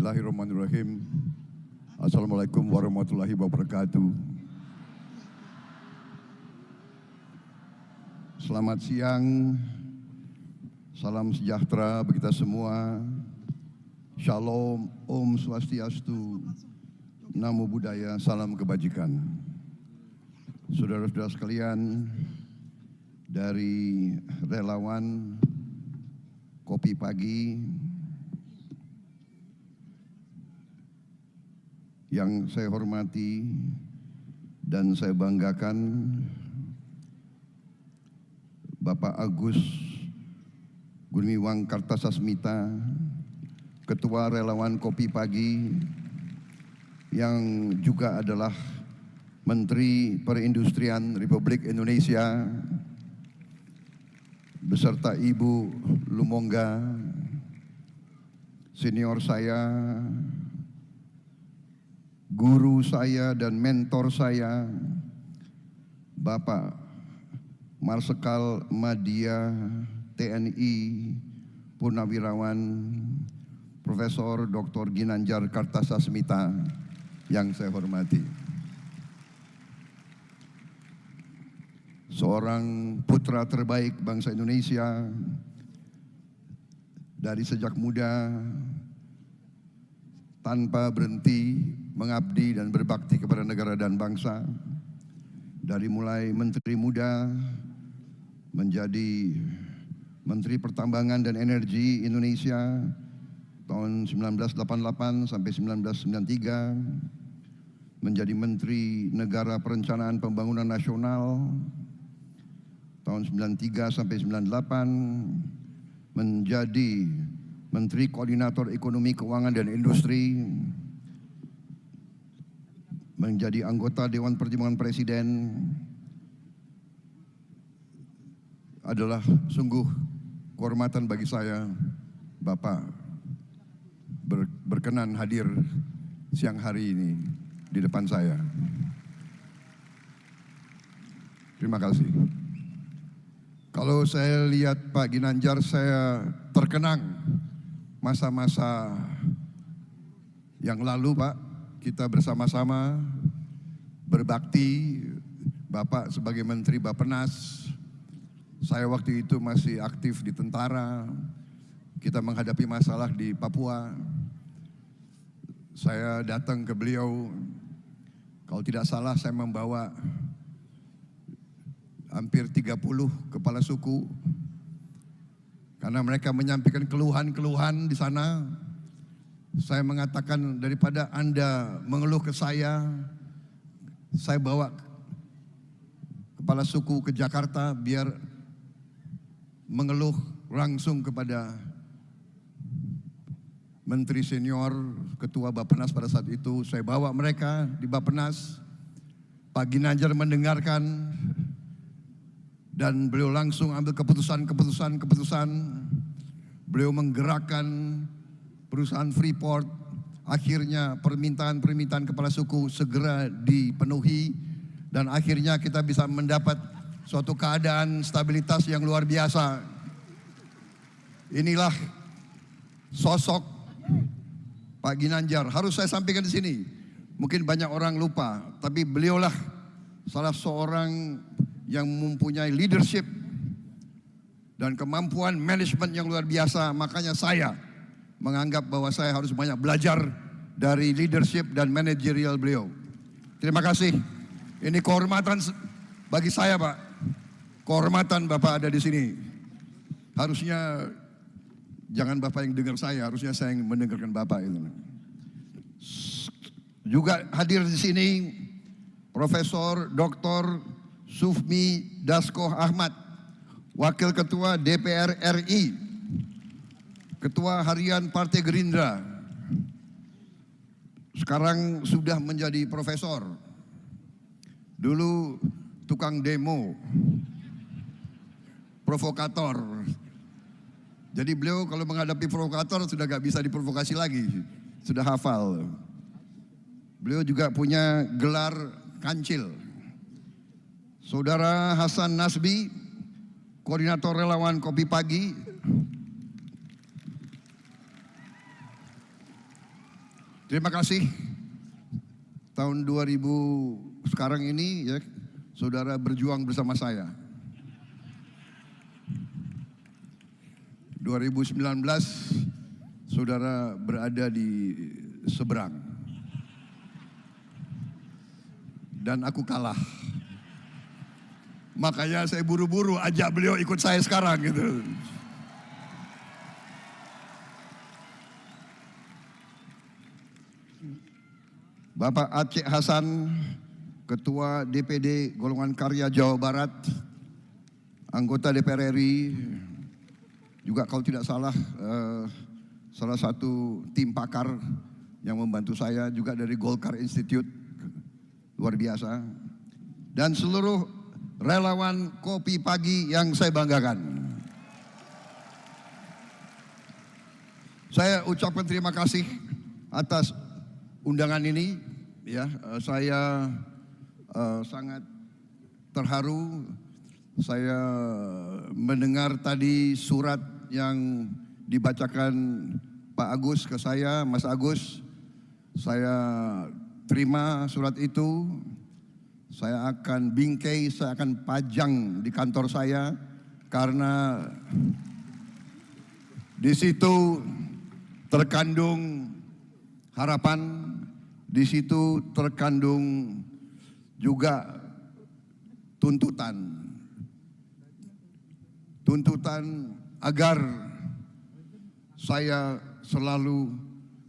Bismillahirrahmanirrahim. Assalamualaikum warahmatullahi wabarakatuh. Selamat siang, salam sejahtera bagi kita semua. Shalom, Om Swastiastu, Namo Buddhaya, salam kebajikan. Saudara-saudara sekalian, dari relawan Kopi Pagi yang saya hormati dan saya banggakan, Bapak Agus Gumiwang Kartasasmita, Ketua Relawan Kopi Pagi, yang juga adalah Menteri Perindustrian Republik Indonesia, beserta Ibu Lumongga, senior saya, guru saya dan mentor saya, Bapak Marsikal Madya TNI Purnawirawan Profesor Dr. Ginanjar Kartasasmita yang saya hormati. Seorang putra terbaik bangsa Indonesia, dari sejak muda tanpa berhenti mengabdi dan berbakti kepada negara dan bangsa. Dari mulai menteri muda menjadi Menteri Pertambangan dan Energi Indonesia tahun 1988 sampai 1993, menjadi Menteri Negara Perencanaan Pembangunan Nasional tahun 93 sampai 98, menjadi Menteri Koordinator Ekonomi, Keuangan dan Industri, menjadi anggota Dewan Pertimbangan Presiden. Adalah sungguh kehormatan bagi saya, Bapak berkenan hadir siang hari ini di depan saya. Terima kasih. Kalau saya lihat Pak Ginanjar, saya terkenang masa-masa yang lalu, Pak. Kita bersama-sama berbakti, Bapak sebagai Menteri Bappenas, saya waktu itu masih aktif di tentara, kita menghadapi masalah di Papua. Saya datang ke beliau, kalau tidak salah saya membawa hampir 30 kepala suku, karena mereka menyampaikan keluhan-keluhan di sana. Saya mengatakan, daripada Anda mengeluh ke saya bawa kepala suku ke Jakarta biar mengeluh langsung kepada Menteri Senior, Ketua Bappenas pada saat itu. Saya bawa mereka di Bappenas, Pak Ginanjar mendengarkan, dan beliau langsung ambil keputusan. Beliau menggerakkan perusahaan Freeport. Akhirnya permintaan kepala suku segera dipenuhi, dan akhirnya kita bisa mendapat suatu keadaan stabilitas yang luar biasa. Inilah sosok Pak Ginanjar. Harus saya sampaikan di sini. Mungkin banyak orang lupa, tapi beliaulah salah seorang yang mempunyai leadership dan kemampuan manajemen yang luar biasa. Makanya saya menganggap bahwa saya harus banyak belajar dari leadership dan manajerial beliau. Terima kasih. Ini kehormatan bagi saya, Pak. Kehormatan Bapak ada di sini. Harusnya jangan Bapak yang dengar saya, harusnya saya yang mendengarkan Bapak itu. Juga hadir di sini Profesor Dr. Sufmi Dasko Ahmad, Wakil Ketua DPR RI, Ketua Harian Partai Gerindra, sekarang sudah menjadi profesor. Dulu tukang demo, provokator. Jadi beliau kalau menghadapi provokator sudah gak bisa diprovokasi lagi, sudah hafal. Beliau juga punya gelar kancil. Saudara Hasan Nasbi, Koordinator Relawan Kopi Pagi. Terima kasih. Tahun 2000 sekarang ini ya, saudara berjuang bersama saya. 2019 saudara berada di seberang. Dan aku kalah. Makanya saya buru-buru ajak beliau ikut saya sekarang gitu. Bapak Aceh Hasan, Ketua DPD Golongan Karya Jawa Barat, anggota DPR RI, juga kalau tidak salah salah satu tim pakar yang membantu saya juga dari Golkar Institute, luar biasa. Dan seluruh relawan Kopi Pagi yang saya banggakan. Saya ucapkan terima kasih atas undangan ini, ya. Saya sangat terharu. Saya mendengar tadi surat yang dibacakan Pak Agus ke saya, Mas Agus. Saya terima surat itu. Saya akan bingkai, saya akan pajang di kantor saya karena di situ terkandung harapan. Di situ terkandung juga tuntutan agar saya selalu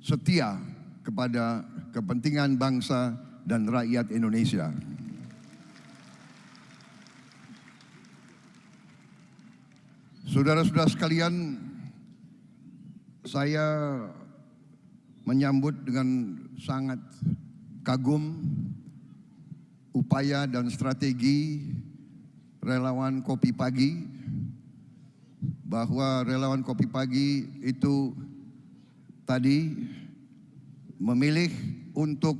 setia kepada kepentingan bangsa dan rakyat Indonesia. Saudara-saudara sekalian, saya menyambut dengan sangat kagum upaya dan strategi relawan Kopi Pagi, bahwa relawan Kopi Pagi itu tadi memilih untuk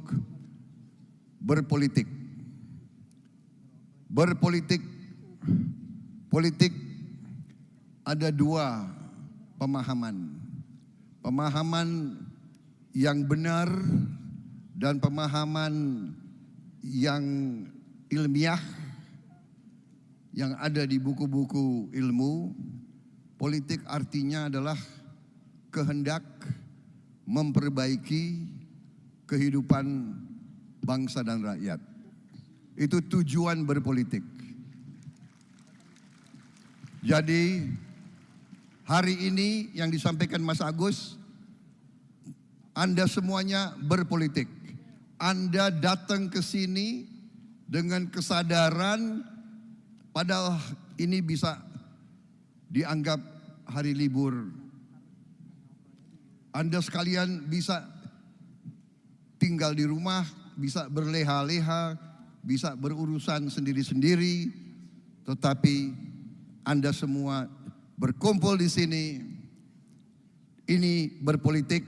berpolitik. Politik ada dua pemahaman. Pemahaman yang benar dan pemahaman yang ilmiah yang ada di buku-buku ilmu. Politik artinya adalah kehendak memperbaiki kehidupan bangsa dan rakyat. Itu tujuan berpolitik. Jadi hari ini yang disampaikan Mas Agus, Anda semuanya berpolitik. Anda datang ke sini dengan kesadaran padahal ini bisa dianggap hari libur. Anda sekalian bisa tinggal di rumah, bisa berleha-leha, bisa berurusan sendiri-sendiri, tetapi Anda semua berkumpul di sini. Ini berpolitik.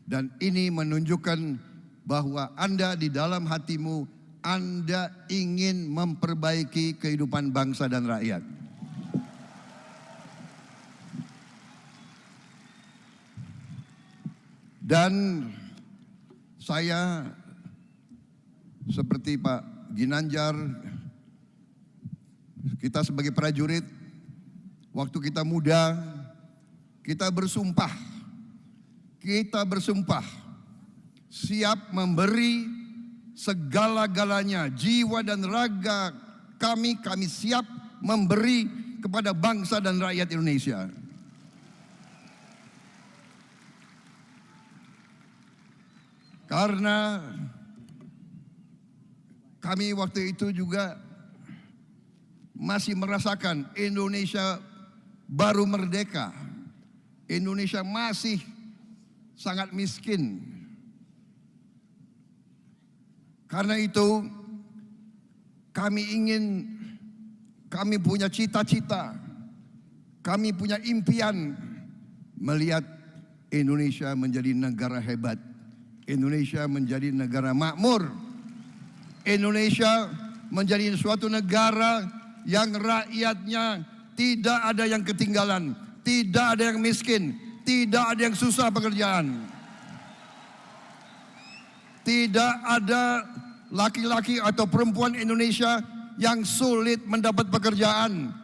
Dan ini menunjukkan bahwa Anda di dalam hatimu, Anda ingin memperbaiki kehidupan bangsa dan rakyat. Dan saya seperti Pak Ginanjar, kita sebagai prajurit, waktu kita muda, kita bersumpah siap memberi segala-galanya, jiwa dan raga kami siap memberi kepada bangsa dan rakyat Indonesia. Karena kami waktu itu juga masih merasakan Indonesia baru merdeka. Indonesia masih sangat miskin. Karena itu kami punya cita-cita, kami punya impian melihat Indonesia menjadi negara hebat, Indonesia menjadi negara makmur, Indonesia menjadi suatu negara yang rakyatnya tidak ada yang ketinggalan, tidak ada yang miskin, tidak ada yang susah pekerjaan. Tidak ada laki-laki atau perempuan Indonesia yang sulit mendapat pekerjaan.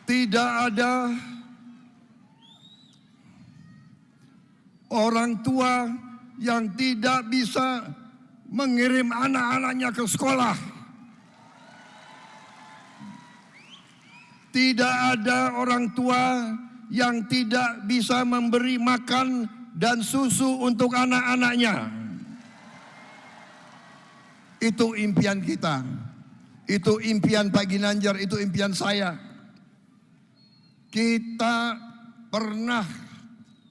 Tidak ada orang tua yang tidak bisa mengirim anak-anaknya ke sekolah. Tidak ada orang tua yang tidak bisa memberi makan dan susu untuk anak-anaknya. Itu impian kita. Itu impian Pak Ginanjar, itu impian saya. Kita pernah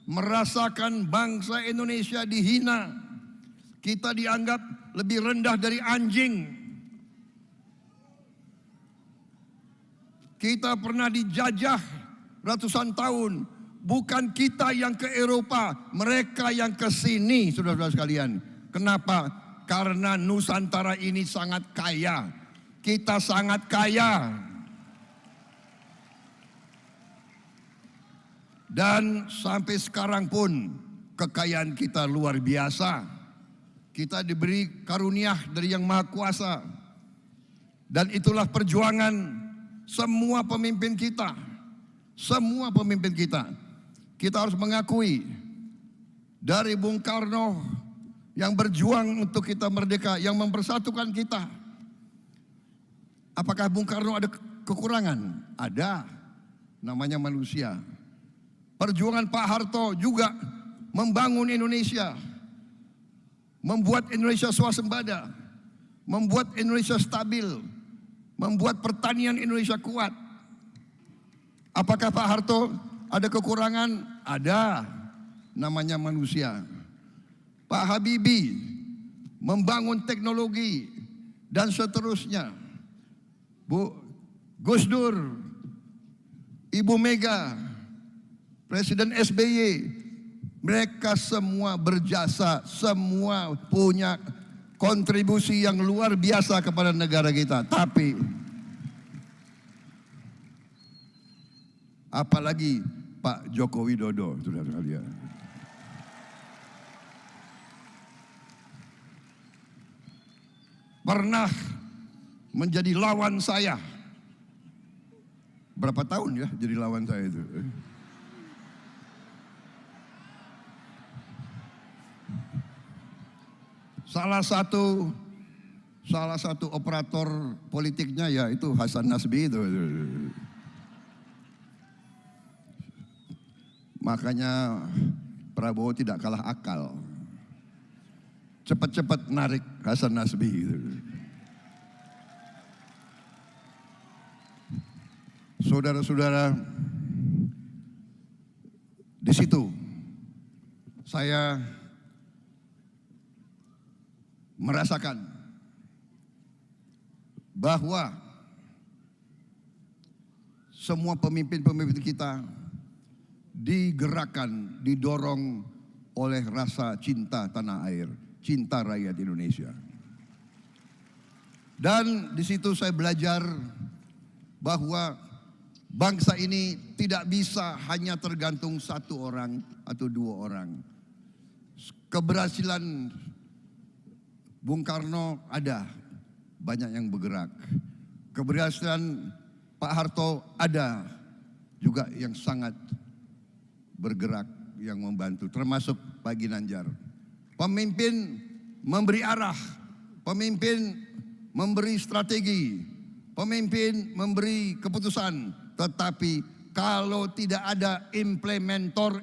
merasakan bangsa Indonesia dihina. Kita dianggap lebih rendah dari anjing. Kita pernah dijajah ratusan tahun. Bukan kita yang ke Eropa, mereka yang ke sini, saudara-saudara sekalian. Kenapa? Karena Nusantara ini sangat kaya. Kita sangat kaya. Dan sampai sekarang pun kekayaan kita luar biasa. Kita diberi karunia dari Yang Maha Kuasa. Dan itulah perjuangan semua pemimpin kita. Semua pemimpin kita. Kita harus mengakui dari Bung Karno yang berjuang untuk kita merdeka, yang mempersatukan kita. Apakah Bung Karno ada kekurangan? Ada. Namanya manusia. Perjuangan Pak Harto juga membangun Indonesia. Membuat Indonesia swasembada. Membuat Indonesia stabil. Membuat pertanian Indonesia kuat. Apakah Pak Harto ada kekurangan? Ada. Namanya manusia. Pak Habibie membangun teknologi dan seterusnya. Bu Gus Dur, Ibu Mega, Presiden SBY, mereka semua berjasa, semua punya kontribusi yang luar biasa kepada negara kita. Tapi apalagi Pak Joko Widodo, saudara sekalian. Pernah menjadi lawan saya. Berapa tahun ya jadi lawan saya itu? Salah satu operator politiknya ya itu Hasan Nasbi itu. Makanya Prabowo tidak kalah akal. Cepat-cepat narik Hasan Nasbi gitu. Saudara-saudara, di situ saya merasakan bahwa semua pemimpin-pemimpin kita digerakkan, didorong oleh rasa cinta tanah air, cinta rakyat Indonesia. Dan di situ saya belajar bahwa bangsa ini tidak bisa hanya tergantung satu orang atau dua orang. Keberhasilan Bung Karno ada, banyak yang bergerak. Keberhasilan Pak Harto ada, juga yang sangat bergerak, yang membantu, termasuk Pak Ginanjar. Pemimpin memberi arah, pemimpin memberi strategi, pemimpin memberi keputusan. Tetapi kalau tidak ada implementor,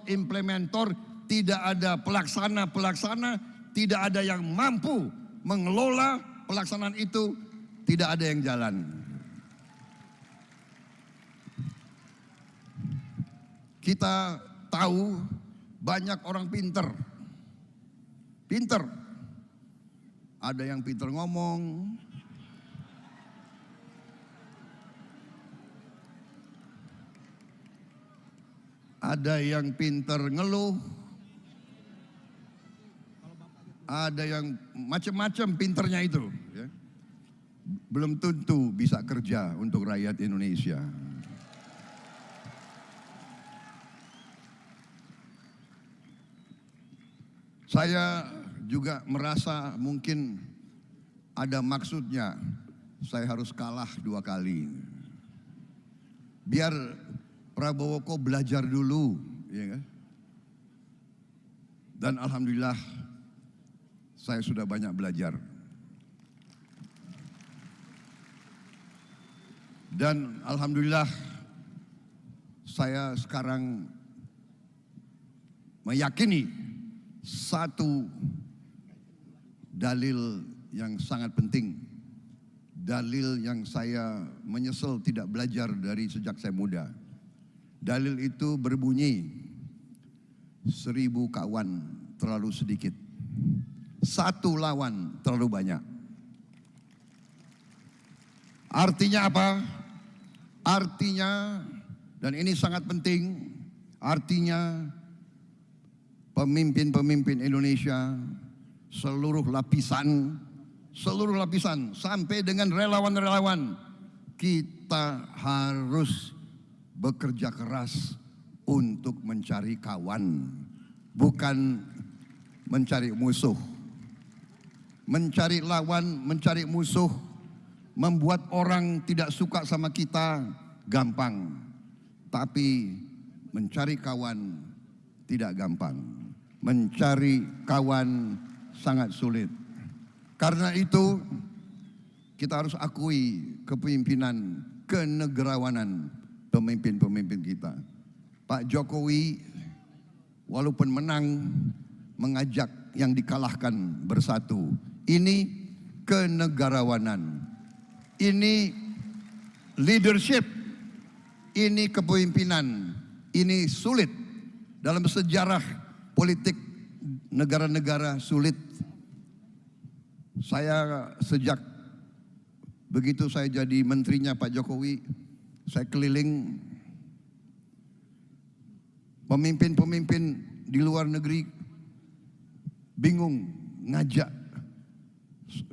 tidak ada pelaksana, tidak ada yang mampu mengelola pelaksanaan itu, tidak ada yang jalan. Kita tahu banyak orang pinter. Ada yang pinter ngomong, ada yang pinter ngeluh, ada yang macam-macam pinternya itu. Ya. Belum tentu bisa kerja untuk rakyat Indonesia. Saya juga merasa mungkin ada maksudnya saya harus kalah 2 kali. Biar Prabowo kok belajar dulu, ya kan? Dan alhamdulillah saya sudah banyak belajar. Dan alhamdulillah saya sekarang meyakini satu dalil yang sangat penting, dalil yang saya menyesal tidak belajar dari sejak saya muda. Dalil itu berbunyi, 1000 kawan terlalu sedikit, 1 lawan terlalu banyak. Artinya apa? Artinya, dan ini sangat penting, artinya pemimpin-pemimpin Indonesia, seluruh lapisan sampai dengan relawan-relawan, kita harus bekerja keras untuk mencari kawan, bukan mencari musuh. Mencari lawan, mencari musuh, membuat orang tidak suka sama kita gampang, tapi mencari kawan tidak gampang. Mencari kawan sangat sulit. Karena itu kita harus akui kepemimpinan, kenegarawanan pemimpin-pemimpin kita. Pak Jokowi walaupun menang mengajak yang dikalahkan bersatu. Ini kenegarawanan. Ini leadership, ini kepemimpinan, ini sulit. Dalam sejarah politik negara-negara sulit. Saya sejak begitu saya jadi menterinya Pak Jokowi, saya keliling pemimpin-pemimpin di luar negeri bingung ngajak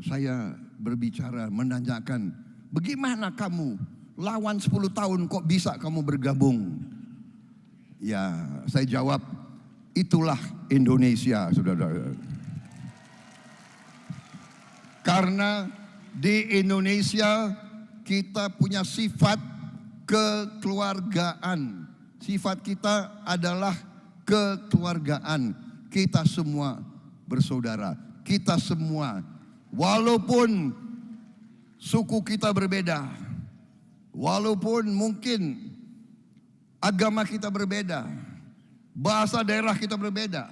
saya berbicara, menanyakan, bagaimana kamu lawan 10 tahun kok bisa kamu bergabung? Ya, saya jawab, itulah Indonesia, saudara. Karena di Indonesia kita punya sifat kekeluargaan. Sifat kita adalah kekeluargaan. Kita semua bersaudara. Kita semua, walaupun suku kita berbeda, walaupun mungkin agama kita berbeda, bahasa daerah kita berbeda,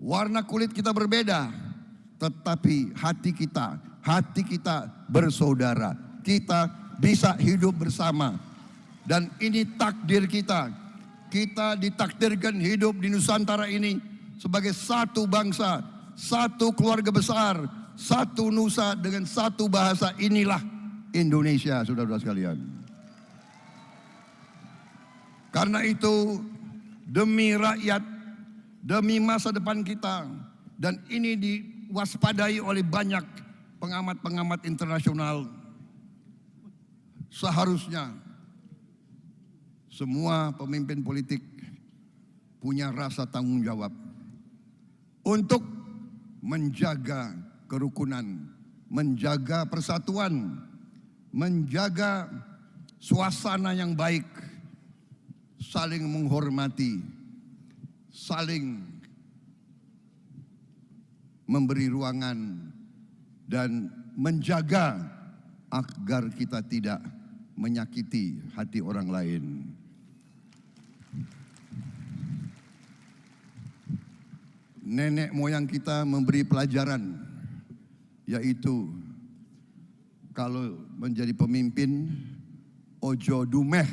warna kulit kita berbeda, tetapi hati kita bersaudara. Kita bisa hidup bersama. Dan ini takdir kita. Kita ditakdirkan hidup di Nusantara ini sebagai satu bangsa, satu keluarga besar, satu nusa dengan satu bahasa. Inilah Indonesia, saudara-saudara sekalian. Karena itu, demi rakyat, demi masa depan kita, dan ini diwaspadai oleh banyak pengamat-pengamat internasional, seharusnya semua pemimpin politik punya rasa tanggung jawab untuk menjaga kerukunan, menjaga persatuan, menjaga suasana yang baik, saling menghormati, saling memberi ruangan, dan menjaga agar kita tidak menyakiti hati orang lain. Nenek moyang kita memberi pelajaran, yaitu kalau menjadi pemimpin, ojo dumeh,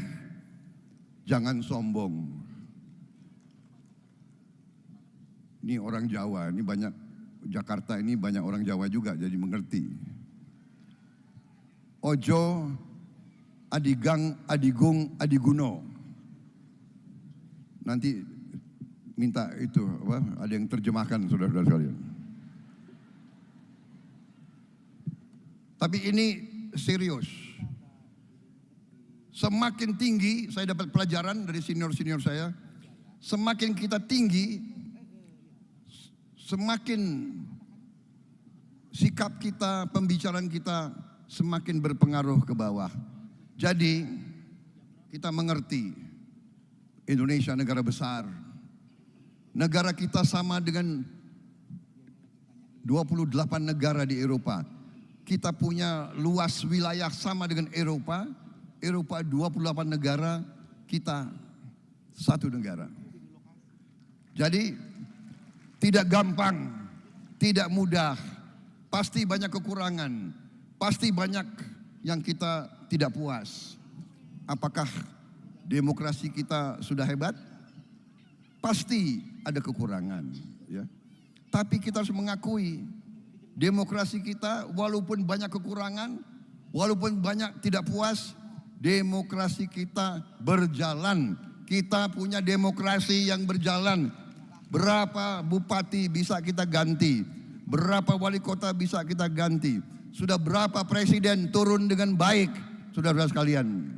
jangan sombong. Ini orang Jawa, ini banyak, Jakarta ini banyak orang Jawa juga, jadi mengerti. Ojo adigang, adigung, adiguno. Nanti minta itu ada yang terjemahkan, saudara-saudara sekalian. Tapi ini serius. Semakin tinggi, saya dapat pelajaran dari senior-senior saya, semakin kita tinggi, semakin sikap kita, pembicaraan kita semakin berpengaruh ke bawah. Jadi kita mengerti Indonesia negara besar. Negara kita sama dengan 28 negara di Eropa. Kita punya luas wilayah sama dengan Eropa. Eropa 28 negara, kita satu negara. Jadi tidak gampang, tidak mudah. Pasti banyak kekurangan, pasti banyak yang kita tidak puas. Apakah demokrasi kita sudah hebat? Pasti ada kekurangan, ya. Tapi kita harus mengakui demokrasi kita walaupun banyak kekurangan, walaupun banyak tidak puas, demokrasi kita berjalan. Kita punya demokrasi yang berjalan. Berapa bupati bisa kita ganti? Berapa wali kota bisa kita ganti? Sudah berapa presiden turun dengan baik, saudara sekalian?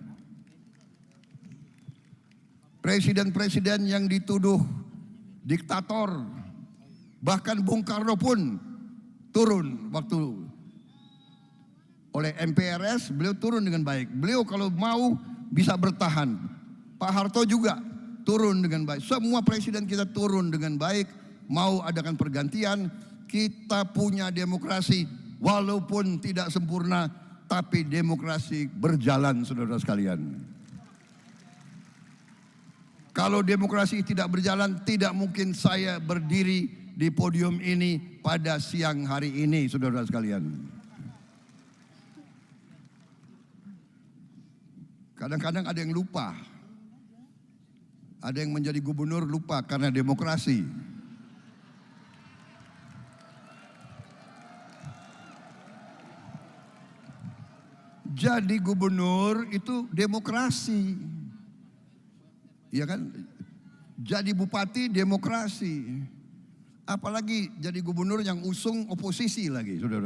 Presiden-presiden yang dituduh diktator, bahkan Bung Karno pun turun waktu oleh MPRS, beliau turun dengan baik. Beliau kalau mau bisa bertahan. Pak Harto juga turun dengan baik. Semua presiden kita turun dengan baik, mau adakan pergantian. Kita punya demokrasi walaupun tidak sempurna, tapi demokrasi berjalan, saudara sekalian. Kalau demokrasi tidak berjalan, tidak mungkin saya berdiri di podium ini pada siang hari ini, saudara sekalian. Kadang-kadang ada yang lupa. Ada yang menjadi gubernur lupa karena demokrasi. Jadi gubernur itu demokrasi, ya kan? Jadi bupati demokrasi, apalagi jadi gubernur yang usung oposisi lagi, saudara.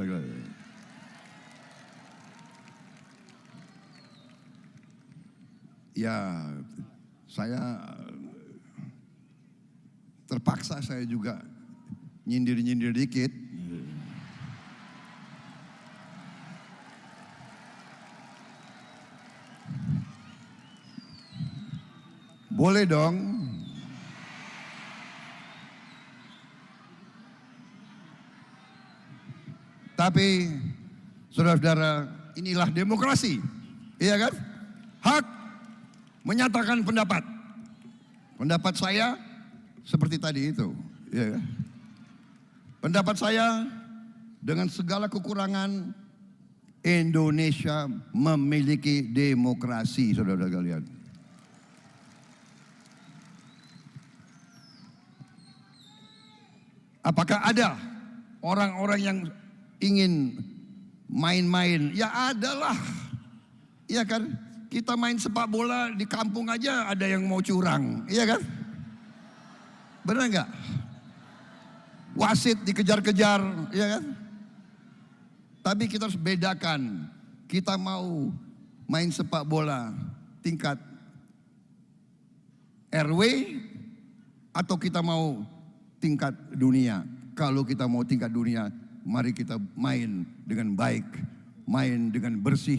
Ya, saya terpaksa saya juga nyindir-nyindir dikit. Boleh dong. Tapi saudara-saudara, inilah demokrasi. Iya kan? Hak menyatakan pendapat. Pendapat saya seperti tadi itu, ya kan? Pendapat saya dengan segala kekurangan, Indonesia memiliki demokrasi, saudara-saudara kalian. Apakah ada orang-orang yang ingin main-main? Ya adalah. Iya kan? Kita main sepak bola di kampung aja ada yang mau curang. Iya kan? Benar nggak? Wasit dikejar-kejar, iya kan? Tapi kita harus bedakan. Kita mau main sepak bola tingkat RW atau kita mau tingkat dunia. Kalau kita mau tingkat dunia, mari kita main dengan baik, main dengan bersih,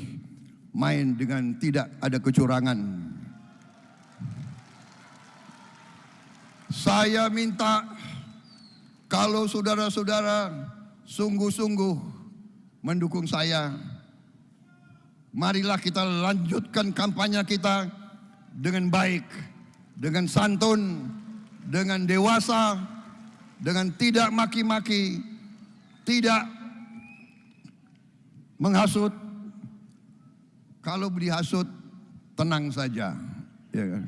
main dengan tidak ada kecurangan. Saya minta kalau saudara-saudara sungguh-sungguh mendukung saya, marilah kita lanjutkan kampanye kita dengan baik, dengan santun, dengan dewasa, dengan tidak maki-maki, tidak menghasut. Kalau dihasut, tenang saja, ya kan?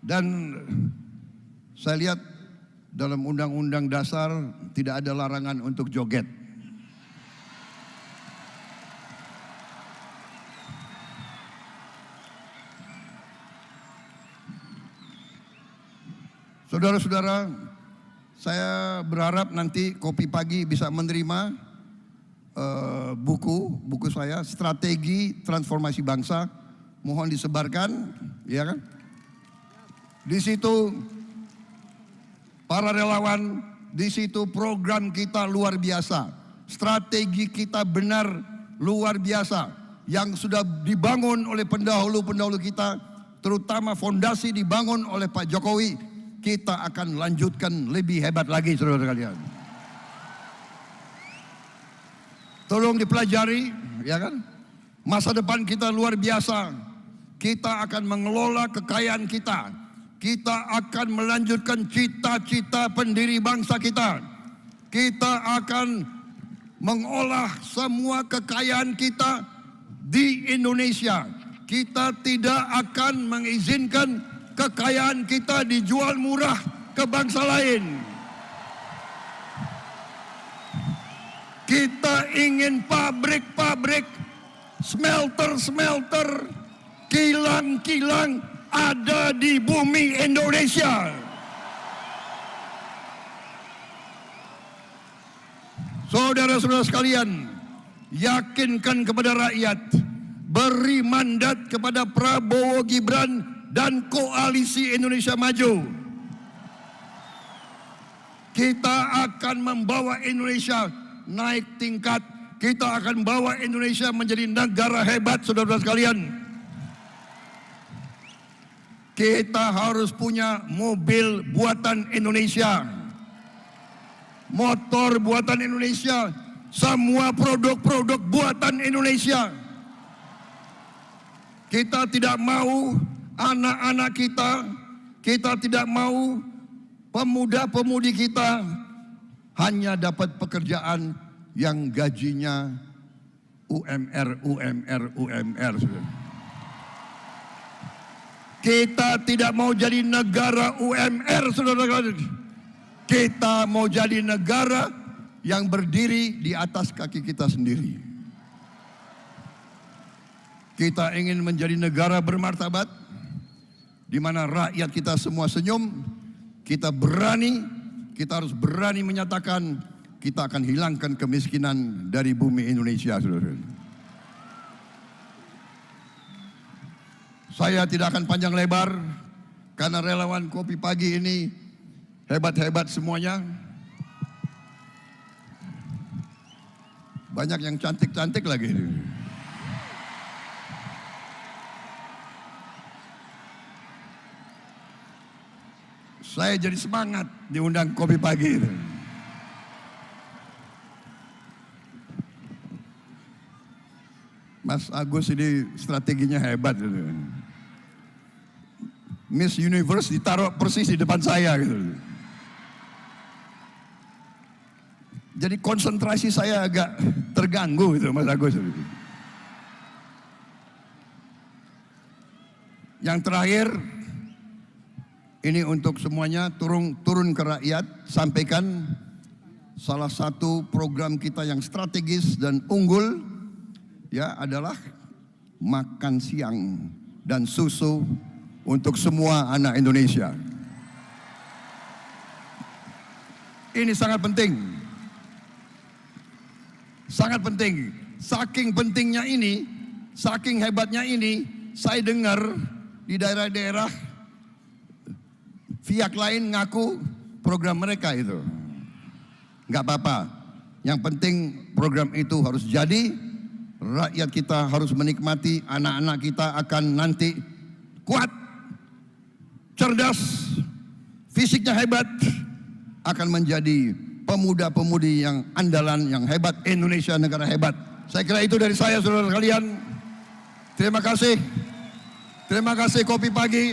Dan saya lihat dalam Undang-Undang Dasar tidak ada larangan untuk joget. Saudara-saudara, saya berharap nanti Kopi Pagi bisa menerima buku saya, Strategi Transformasi Bangsa. Mohon disebarkan, ya kan? Di situ para relawan, di situ program kita luar biasa. Strategi kita benar luar biasa. Yang sudah dibangun oleh pendahulu-pendahulu kita, terutama fondasi dibangun oleh Pak Jokowi, kita akan lanjutkan lebih hebat lagi, saudara sekalian. Tolong dipelajari, ya kan? Masa depan kita luar biasa. Kita akan mengelola kekayaan kita. Kita akan melanjutkan cita-cita pendiri bangsa kita. Kita akan mengolah semua kekayaan kita di Indonesia. Kita tidak akan mengizinkan kekayaan kita dijual murah ke bangsa lain. Kita ingin pabrik-pabrik, smelter-smelter, kilang-kilang ada di bumi Indonesia. Saudara-saudara sekalian, yakinkan kepada rakyat, beri mandat kepada Prabowo Gibran dan Koalisi Indonesia Maju. Kita akan membawa Indonesia naik tingkat. Kita akan bawa Indonesia menjadi negara hebat, saudara-saudara sekalian. Kita harus punya mobil buatan Indonesia, motor buatan Indonesia, semua produk-produk buatan Indonesia. Kita tidak mau anak-anak kita tidak mau pemuda-pemudi kita hanya dapat pekerjaan yang gajinya UMR. Kita tidak mau jadi negara UMR, saudara-saudara. Kita mau jadi negara yang berdiri di atas kaki kita sendiri. Kita ingin menjadi negara bermartabat, di mana rakyat kita semua senyum. Kita harus berani menyatakan kita akan hilangkan kemiskinan dari bumi Indonesia, saudara. Saya tidak akan panjang lebar, karena relawan Kopi Pagi ini hebat-hebat semuanya. Banyak yang cantik-cantik lagi. Saya jadi semangat diundang Kopi Pagi itu. Mas Agus ini strateginya hebat gitu. Miss Universe ditaruh persis di depan saya gitu. Jadi konsentrasi saya agak terganggu gitu, Mas Agus. Yang terakhir, ini untuk semuanya, turun ke rakyat, sampaikan salah satu program kita yang strategis dan unggul, ya, adalah makan siang dan susu untuk semua anak Indonesia. Ini sangat penting. Sangat penting. Saking pentingnya ini, saking hebatnya ini, saya dengar di daerah-daerah pihak lain ngaku program mereka itu. Nggak apa-apa. Yang penting program itu harus jadi. Rakyat kita harus menikmati, anak-anak kita akan nanti kuat, cerdas, fisiknya hebat, akan menjadi pemuda-pemudi yang andalan, yang hebat. Indonesia negara hebat. Saya kira itu dari saya, saudara sekalian. Terima kasih. Terima kasih Kopi Pagi.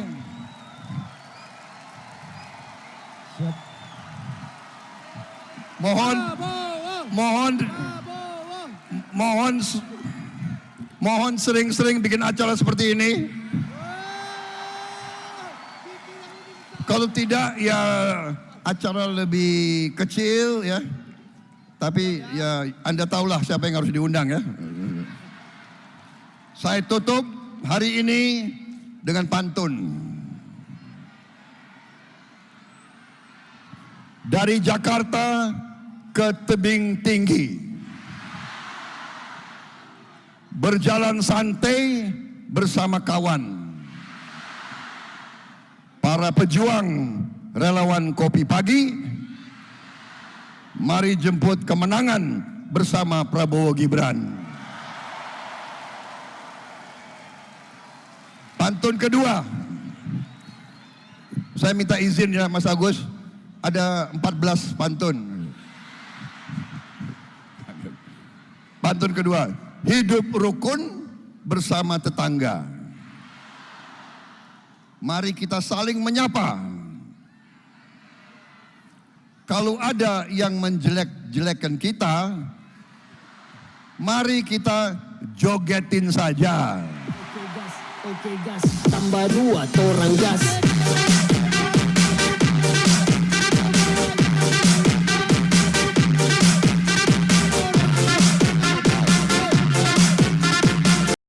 Mohon sering-sering bikin acara seperti ini. Kalau tidak ya acara lebih kecil ya. Tapi ya Anda tahulah siapa yang harus diundang ya. Saya tutup hari ini dengan pantun. Dari Jakarta ke tebing tinggi, berjalan santai bersama kawan. para pejuang relawan Kopi Pagi, mari jemput kemenangan bersama Prabowo Gibran. Pantun kedua, saya minta izin ya Mas Agus, ada 14 pantun. Pantun kedua, hidup rukun bersama tetangga. Mari kita saling menyapa. Kalau ada yang menjelek-jelekan kita, mari kita jogetin saja. Oke gas, tambah 2 torang gas.